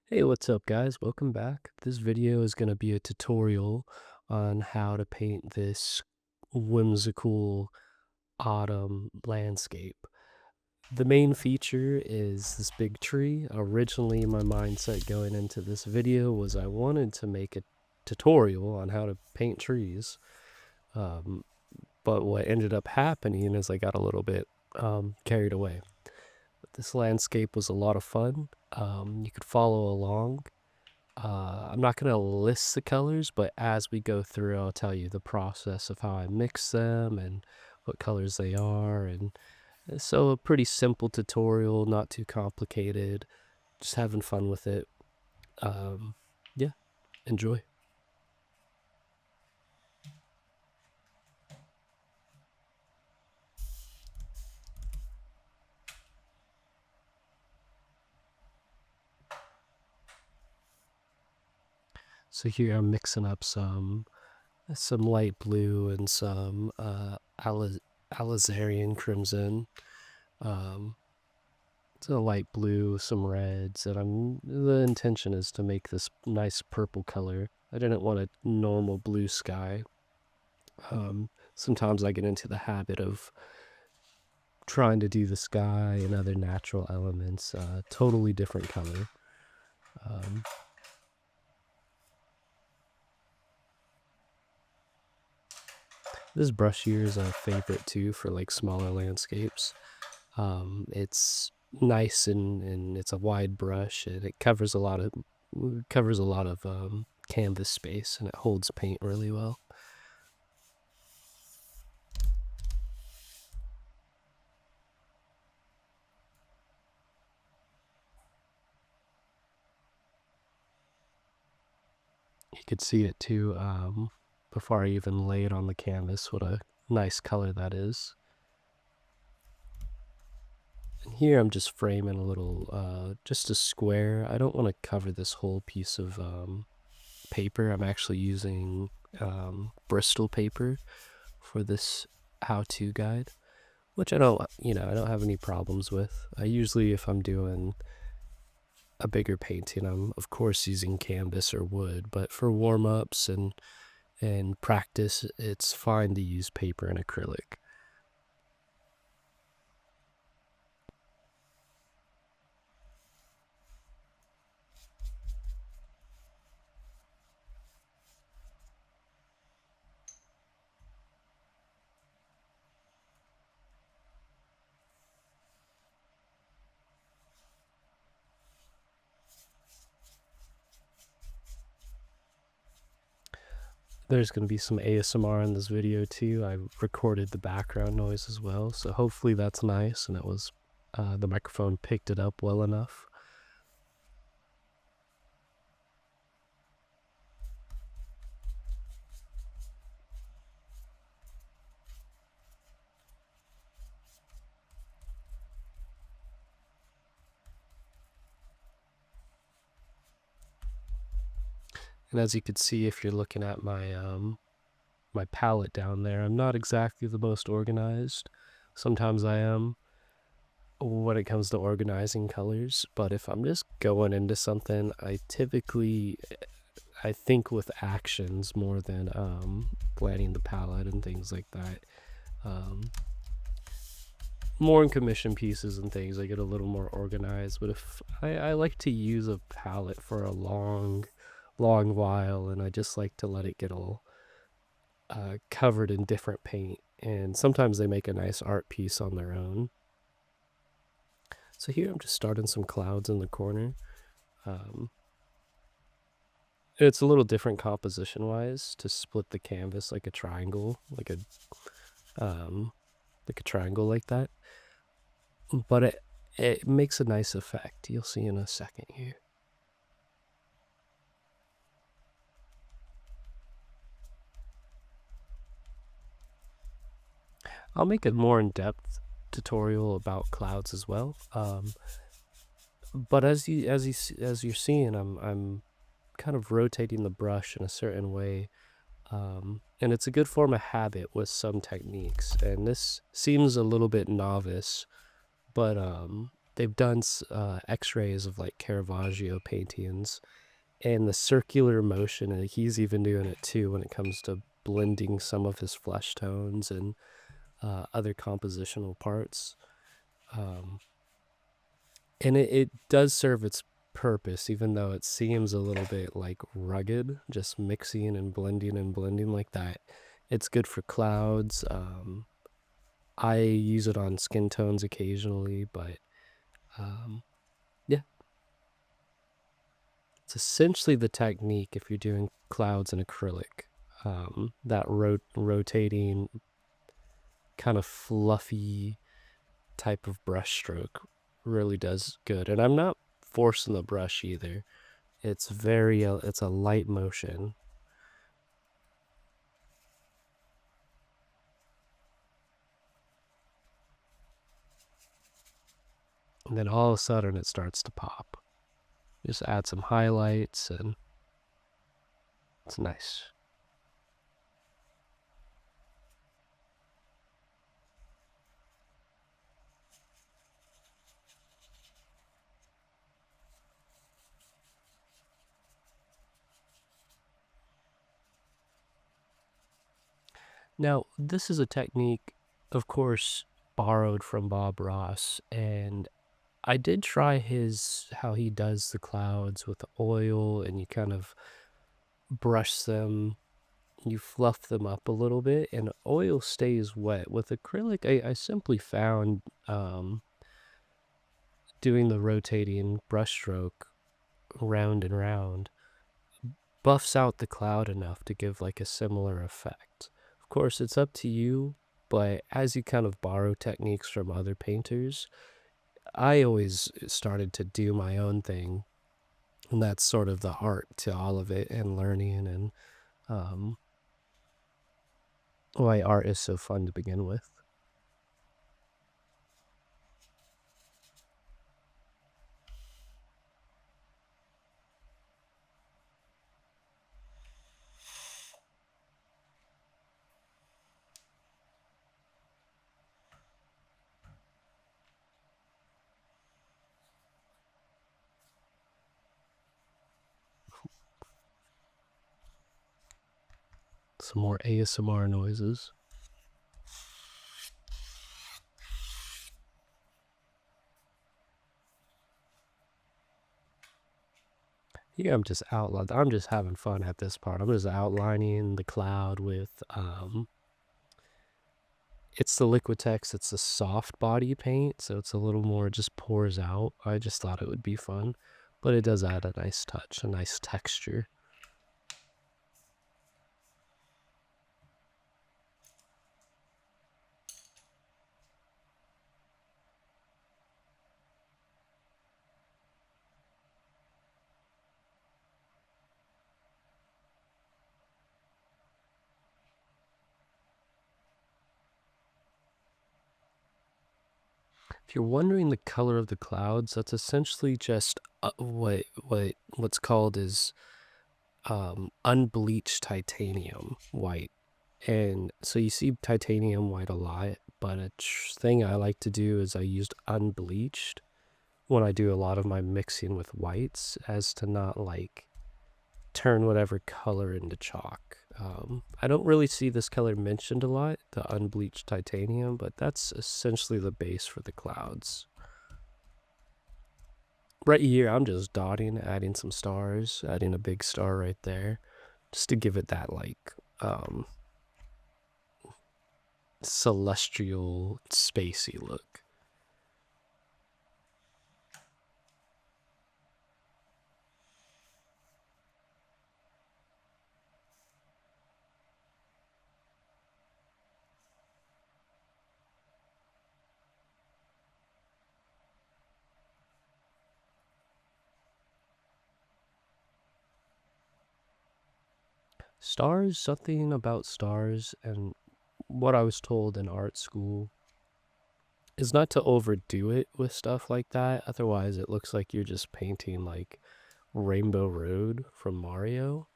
Hey, what's up guys? Welcome back. This video is going to be a tutorial on how to paint this whimsical autumn landscape. The main feature is this big tree. Originally, my mindset going into this video was I wanted to make a tutorial on how to paint trees. But what ended up happening is I got a little bit carried away. But this landscape was a lot of fun. You could follow along. I'm not going to list the colors, but as we go through, I'll tell you the process of how I mix them and what colors they are. And so a pretty simple tutorial, not too complicated, just having fun with it. Yeah, enjoy. So here I'm mixing up some light blue and some alizarin crimson. It's a light blue, some reds, and the intention is to make this nice purple color. I didn't want a normal blue sky. Sometimes I get into the habit of trying to do the sky and other natural elements totally different color. This brush here is a favorite too for like smaller landscapes. It's nice and it's a wide brush and it covers a lot of canvas space and it holds paint really well. You could see it too before I even lay it on the canvas, what a nice color that is. And here I'm just framing a little, just a square. I don't want to cover this whole piece of paper. I'm actually using Bristol paper for this how-to guide, which I don't have any problems with. I usually, if I'm doing a bigger painting, I'm of course using canvas or wood, but for warm-ups and practice, it's fine to use paper and acrylic. There's going to be some ASMR in this video too. I recorded the background noise as well, so hopefully that's nice and it was the microphone picked it up well enough. And as you can see, if you're looking at my my palette down there, I'm not exactly the most organized. Sometimes I am when it comes to organizing colors, but if I'm just going into something, I think with actions more than planning the palette and things like that. More in commission pieces and things, I get a little more organized, but if I like to use a palette for a long while, and I just like to let it get all covered in different paint, and sometimes they make a nice art piece on their own. So here I'm just starting some clouds in the corner. It's a little different composition wise to split the canvas like a triangle, like a triangle like that, but it makes a nice effect. You'll see in a second here. I'll make a more in-depth tutorial about clouds as well. But as you're seeing, I'm kind of rotating the brush in a certain way, and it's a good form of habit with some techniques. And this seems a little bit novice, but they've done x-rays of like Caravaggio paintings, and the circular motion, and he's even doing it too when it comes to blending some of his flesh tones and other compositional parts. Um, and it does serve its purpose, even though it seems a little bit like rugged, just mixing and blending like that. It's good for clouds. I use it on skin tones occasionally, but um, yeah, it's essentially the technique if you're doing clouds in acrylic. That rotating, kind of fluffy type of brush stroke really does good. And I'm not forcing the brush either. It's it's a light motion. And then all of a sudden it starts to pop. Just add some highlights and it's nice. Now, this is a technique, of course, borrowed from Bob Ross, and I did try how he does the clouds with the oil, and you kind of brush them, you fluff them up a little bit, and oil stays wet. With acrylic, I simply found doing the rotating brushstroke round and round buffs out the cloud enough to give like a similar effect. Of course, it's up to you, but as you kind of borrow techniques from other painters, I always started to do my own thing. And that's sort of the art to all of it, and learning, and why art is so fun to begin with. Some more ASMR noises. Yeah, I'm just I'm just having fun at this part. I'm just outlining the cloud with it's the Liquitex. It's a soft body paint, so it's a little more just pours out. I just thought it would be fun, but it does add a nice touch, a nice texture. If you're wondering the color of the clouds, that's essentially just what's called is unbleached titanium white. And so you see titanium white a lot, but a thing I like to do is I used unbleached when I do a lot of my mixing with whites, as to not like turn whatever color into chalk. I don't really see this color mentioned a lot, the unbleached titanium, but that's essentially the base for the clouds. Right here, I'm just dotting, adding some stars, adding a big star right there, just to give it that like celestial, spacey look. Stars, something about stars, and what I was told in art school is not to overdo it with stuff like that. Otherwise, it looks like you're just painting like Rainbow Road from Mario.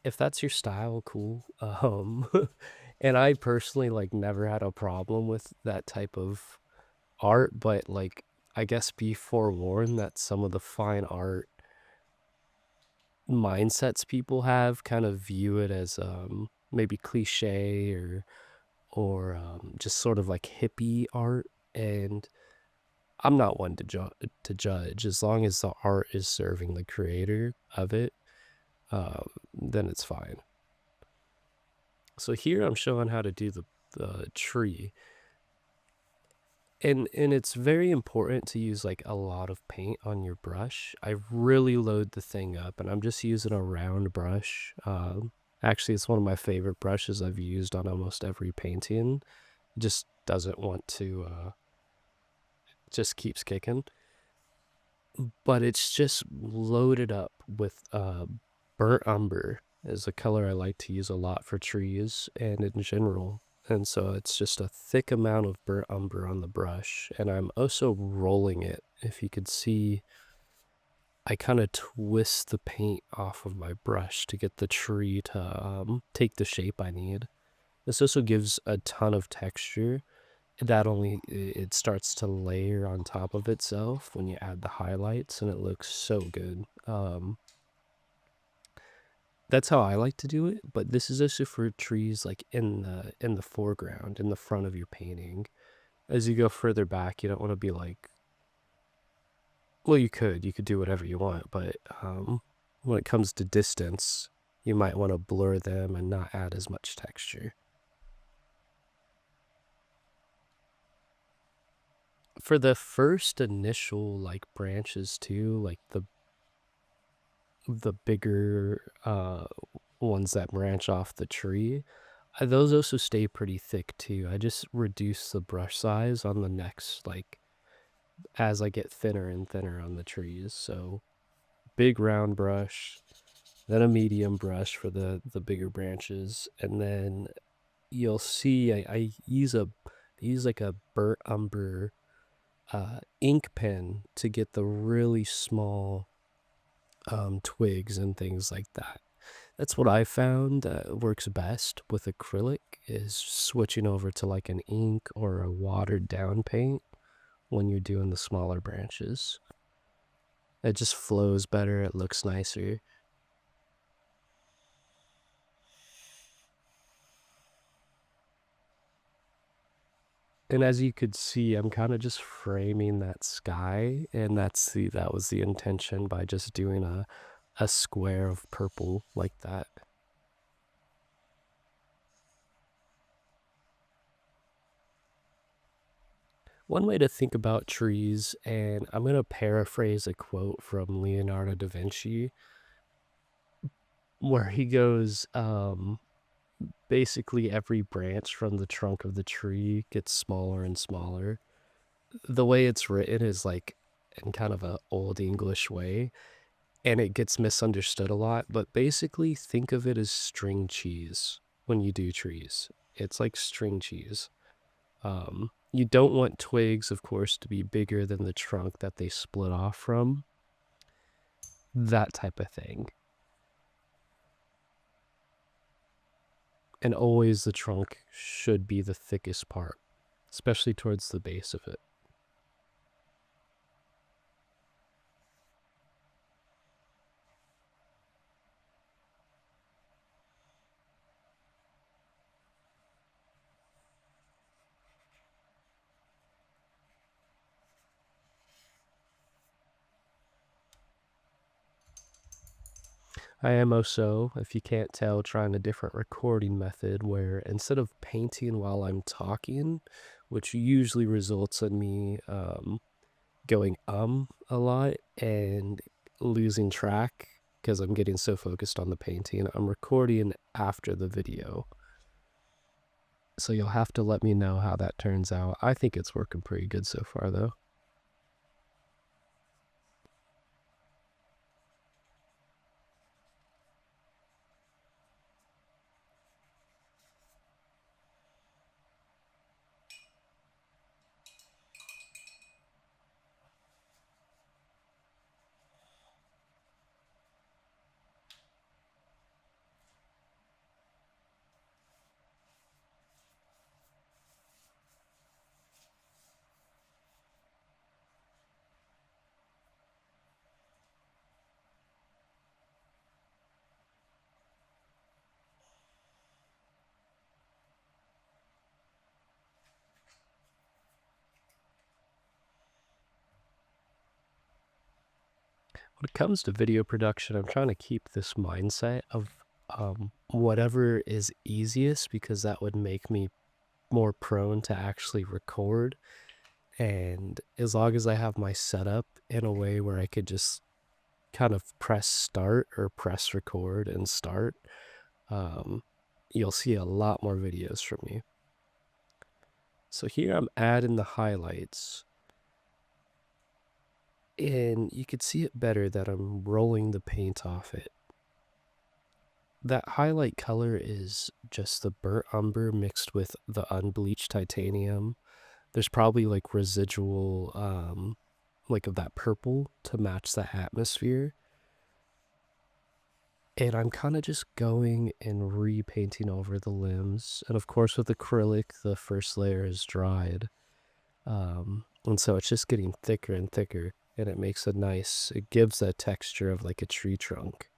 If that's your style, cool. And I personally like never had a problem with that type of art, but like I guess, be forewarned that some of the fine art mindsets people have kind of view it as maybe cliche or just sort of like hippie art, and I'm not one to judge. As long as the art is serving the creator of it, then it's fine. So here I'm showing how to do the tree. And it's very important to use like a lot of paint on your brush. I really load the thing up, and I'm just using a round brush. Actually, it's one of my favorite brushes I've used on almost every painting. It just doesn't want to, just keeps kicking. But it's just loaded up with burnt umber is a color I like to use a lot for trees and in general. And so it's just a thick amount of burnt umber on the brush. And I'm also rolling it. If you could see, I kind of twist the paint off of my brush to get the tree to take the shape I need. This also gives a ton of texture. That only, it starts to layer on top of itself when you add the highlights, and it looks so good. That's how I like to do it, but this is also for trees like in the foreground, in the front of your painting. As you go further back, you don't want to be like, well, you could do whatever you want, but when it comes to distance, you might want to blur them and not add as much texture. For the first initial like branches too, like the bigger ones that branch off the tree, those also stay pretty thick too. I just reduce the brush size on the next, like, as I get thinner and thinner on the trees. So big round brush, then a medium brush for the bigger branches, and then you'll see I use like a burnt umber ink pen to get the really small twigs and things like that. That's what I found works best with acrylic, is switching over to like an ink or a watered down paint when you're doing the smaller branches. It just flows better, it looks nicer. And as you could see, I'm kind of just framing that sky, and that was the intention by just doing a square of purple like that. One way to think about trees, and I'm going to paraphrase a quote from Leonardo da Vinci, where he goes, basically every branch from the trunk of the tree gets smaller and smaller. The way it's written is like in kind of a old English way, and it gets misunderstood a lot, but basically think of it as string cheese when you do trees. It's like string cheese. You don't want twigs, of course, to be bigger than the trunk that they split off from. That type of thing. And always the trunk should be the thickest part, especially towards the base of it. I am also, if you can't tell, trying a different recording method where instead of painting while I'm talking, which usually results in me going a lot and losing track because I'm getting so focused on the painting, I'm recording after the video. So you'll have to let me know how that turns out. I think it's working pretty good so far, though. When it comes to video production, I'm trying to keep this mindset of whatever is easiest because that would make me more prone to actually record. And as long as I have my setup in a way where I could just kind of press start or press record and start, you'll see a lot more videos from me. So here I'm adding the highlights. And you could see it better that I'm rolling the paint off it. That highlight color is just the burnt umber mixed with the unbleached titanium. There's probably like residual, like of that purple to match the atmosphere. And I'm kind of just going and repainting over the limbs. And of course with acrylic, the first layer is dried. And so it's just getting thicker and thicker. And it makes it gives that texture of like a tree trunk.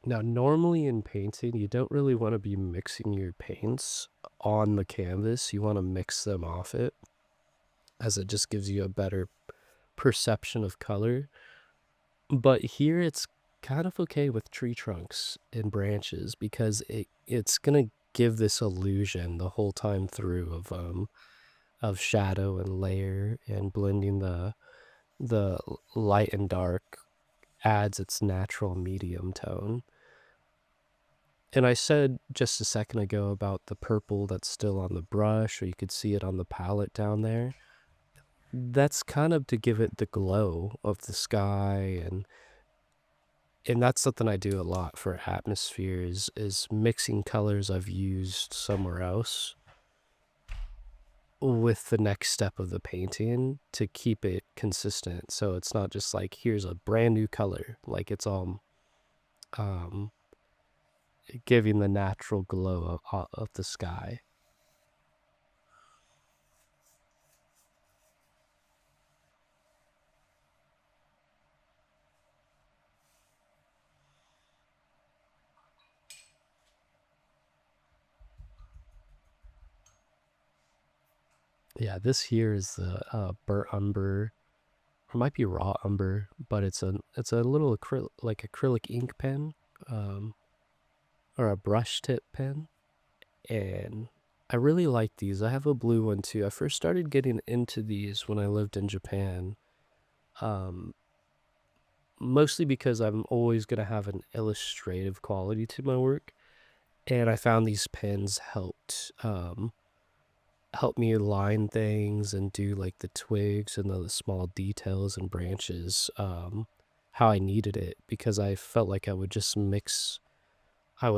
Now, normally in painting, you don't really want to be mixing your paints on the canvas. You want to mix them off it, as it just gives you a better perception of color. But here it's kind of okay with tree trunks and branches because it's going to give this illusion the whole time through of shadow and layer, and blending the light and dark adds its natural medium tone. And I said just a second ago about the purple that's still on the brush, or you could see it on the palette down there. That's kind of to give it the glow of the sky, and that's something I do a lot for atmospheres, is mixing colors I've used somewhere else with the next step of the painting to keep it consistent. So it's not just like, here's a brand new color, like it's all giving the natural glow of the sky. Yeah, this here is the burnt umber. It might be raw umber, but it's a little acrylic ink pen, or a brush tip pen, and I really like these. I have a blue one too. I first started getting into these when I lived in Japan, um, mostly because I'm always gonna have an illustrative quality to my work, and I found these pens help me align things and do like the twigs and the small details and branches how I needed it, because I felt like I would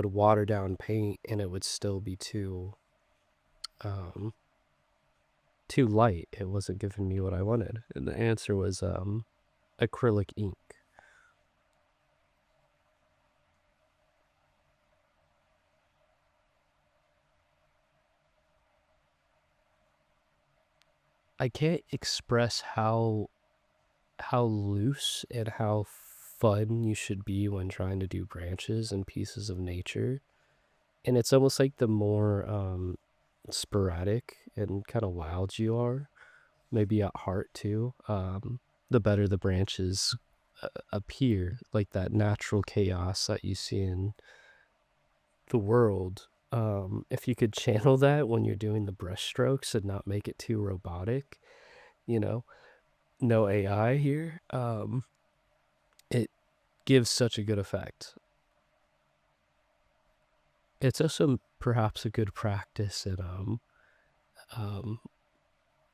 water down paint and it would still be um too light. It wasn't giving me what I wanted. And the answer was acrylic ink. I can't express how loose and how fun you should be when trying to do branches and pieces of nature. And it's almost like the more sporadic and kind of wild you are, maybe at heart too, the better the branches appear, like that natural chaos that you see in the world. If you could channel that when you're doing the brush strokes and not make it too robotic, you know, no AI here, it gives such a good effect. It's also perhaps a good practice in um,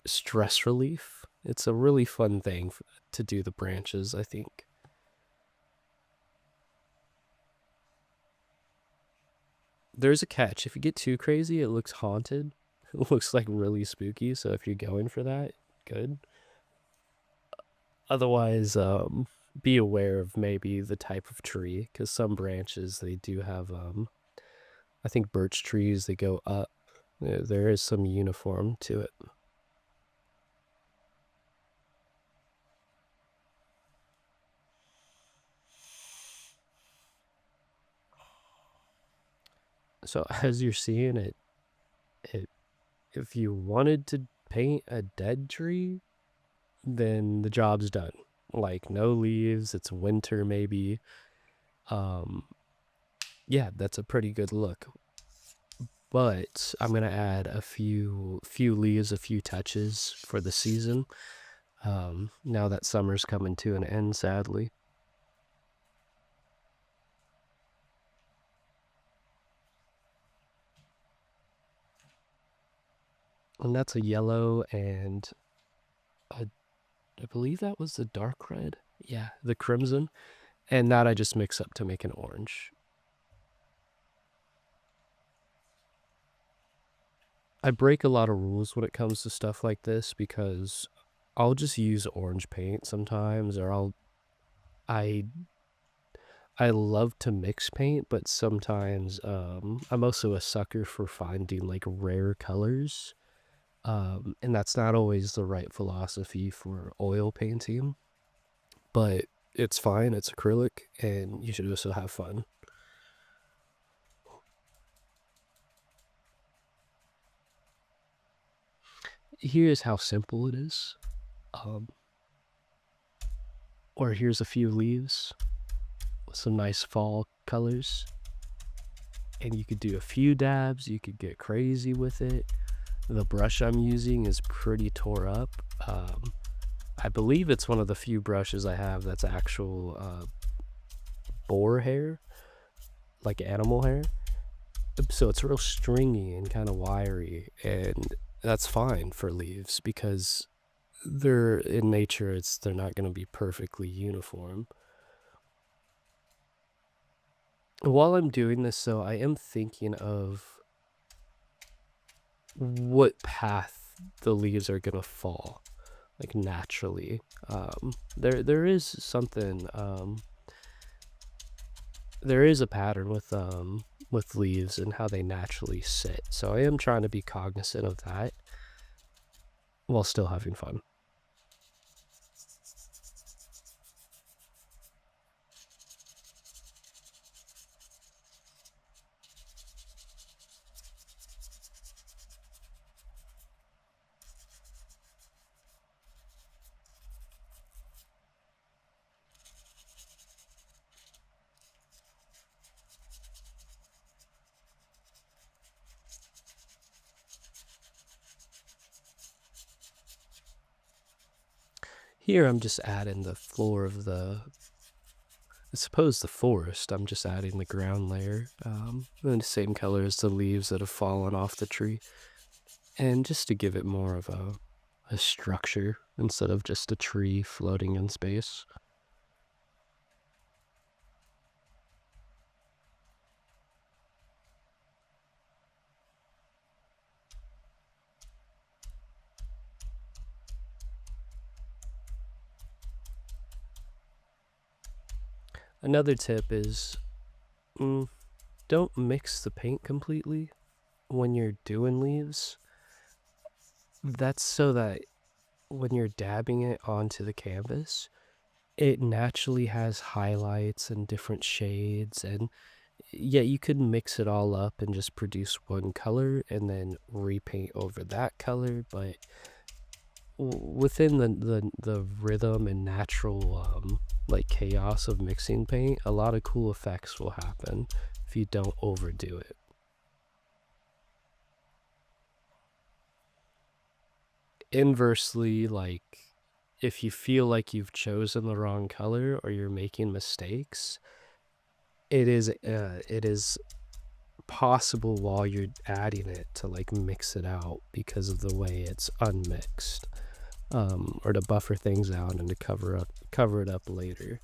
stress relief. It's a really fun thing to do the branches, I think. There's a catch. If you get too crazy, it looks haunted. It looks like really spooky, so if you're going for that, good. Otherwise, be aware of maybe the type of tree, because some branches, they do have, I think birch trees, they go up. There is some uniform to it. So as you're seeing it, if you wanted to paint a dead tree, then the job's done. Like no leaves, it's winter maybe. Um, yeah, that's a pretty good look. But I'm gonna add a few leaves, a few touches for the season. Now that summer's coming to an end, sadly. And that's a yellow and a, I believe that was the dark red. Yeah, the crimson. And that I just mix up to make an orange. I break a lot of rules when it comes to stuff like this because I'll just use orange paint sometimes, or I I love to mix paint, but sometimes I'm also a sucker for finding like rare colors. And that's not always the right philosophy for oil painting, but it's fine. It's acrylic, and you should also have fun. Here's how simple it is. Um, or here's a few leaves with some nice fall colors. And you could do a few dabs. You could get crazy with it. The brush I'm using is pretty tore up. I believe it's one of the few brushes I have that's actual boar hair, like animal hair. So it's real stringy and kind of wiry, and that's fine for leaves because they're in nature. They're not going to be perfectly uniform. While I'm doing this, though, I am thinking of what path the leaves are going to fall, like naturally. There is something. There is a pattern with leaves and how they naturally sit. So I am trying to be cognizant of that while still having fun. Here I'm just adding the floor of I suppose the forest. I'm just adding the ground layer, the same color as the leaves that have fallen off the tree, and just to give it more of a structure instead of just a tree floating in space. Another tip is don't mix the paint completely when you're doing leaves. That's so that when you're dabbing it onto the canvas, it naturally has highlights and different shades. And yeah, you could mix it all up and just produce one color and then repaint over that color, but within the rhythm and natural like chaos of mixing paint, a lot of cool effects will happen if you don't overdo it. Inversely, like if you feel like you've chosen the wrong color or you're making mistakes, it is possible while you're adding it to like mix it out because of the way it's unmixed, or to buffer things out and to cover it up later.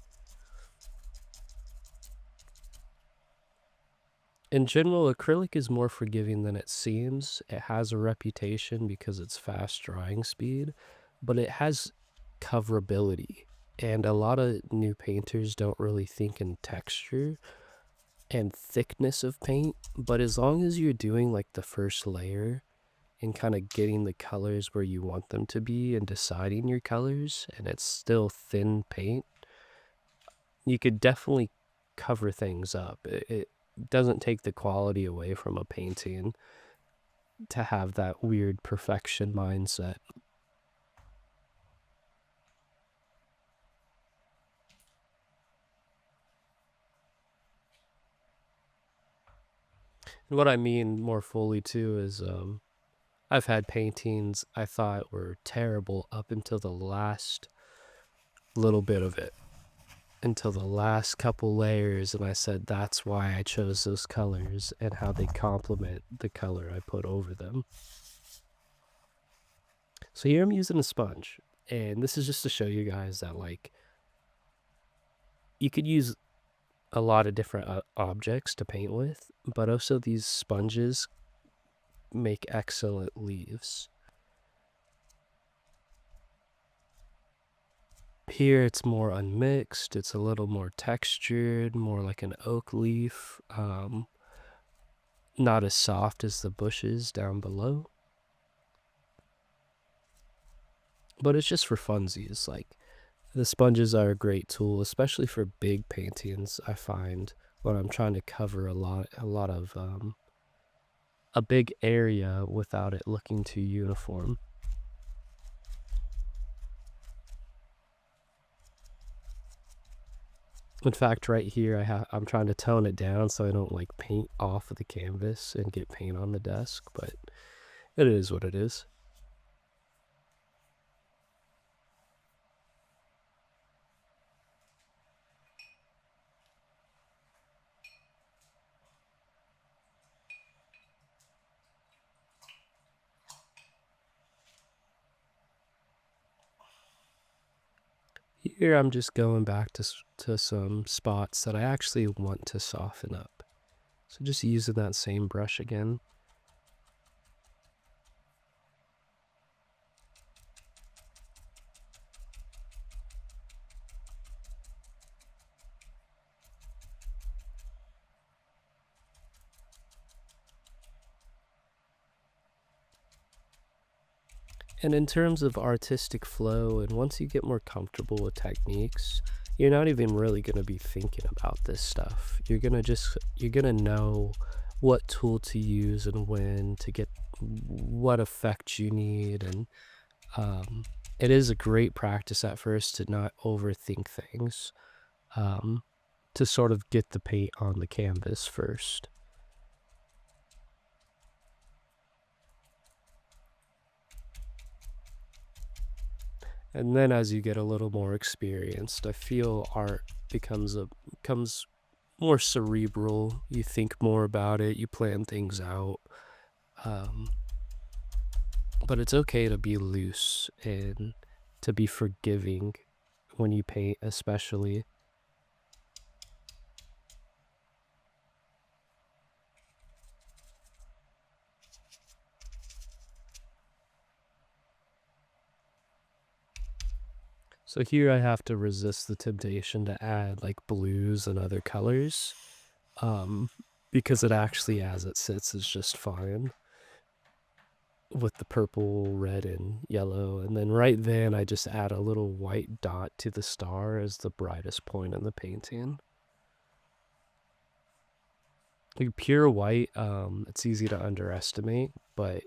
In general, acrylic is more forgiving than it seems. It has a reputation because it's fast drying speed, but it has coverability. And a lot of new painters don't really think in texture and thickness of paint, but as long as you're doing like the first layer and kind of getting the colors where you want them to be and deciding your colors, and it's still thin paint, you could definitely cover things up. doesn't take the quality away from a painting to have that weird perfection mindset. And what I mean more fully too is I've had paintings I thought were terrible up until the last little bit of it, until the last couple layers, and I said that's why I chose those colors and how they complement the color I put over them. So here I'm using a sponge, and this is just to show you guys that, like, you could use a lot of different objects to paint with, but also these sponges make excellent leaves. Here it's more unmixed, it's a little more textured, more like an oak leaf, not as soft as the bushes down below. But it's just for funsies. Like, the sponges are a great tool, especially for big paintings, I find, when I'm trying to cover a lot of a big area without it looking too uniform. In fact, right here, I'm trying to tone it down so I don't like paint off of the canvas and get paint on the desk, but it is what it is. Here I'm just going back to some spots that I actually want to soften up. So just using that same brush again. And in terms of artistic flow, and once you get more comfortable with techniques, you're not even really going to be thinking about this stuff. You're going to know what tool to use and when to get what effect you need. And it is a great practice at first to not overthink things, to sort of get the paint on the canvas first. And then as you get a little more experienced, I feel art becomes more cerebral. You think more about it, you plan things out. But it's okay to be loose and to be forgiving when you paint, especially. So here I have to resist the temptation to add like blues and other colors, because it actually, as it sits, is just fine with the purple, red, and yellow. And then right then I just add a little white dot to the star as the brightest point in the painting. Like pure white, it's easy to underestimate, but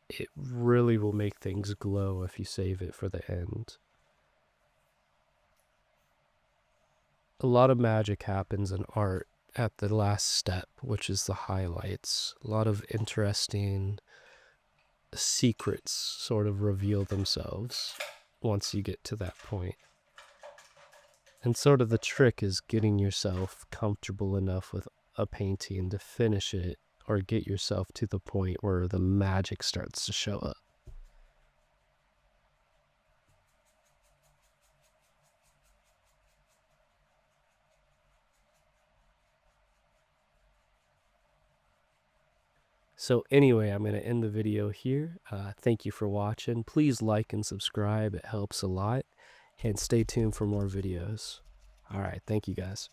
it really will make things glow if you save it for the end. A lot of magic happens in art at the last step, which is the highlights. A lot of interesting secrets sort of reveal themselves once you get to that point. And sort of the trick is getting yourself comfortable enough with a painting to finish it, or get yourself to the point where the magic starts to show up. So anyway, I'm going to end the video here. Thank you for watching. Please like and subscribe. It helps a lot. And stay tuned for more videos. All right. Thank you, guys.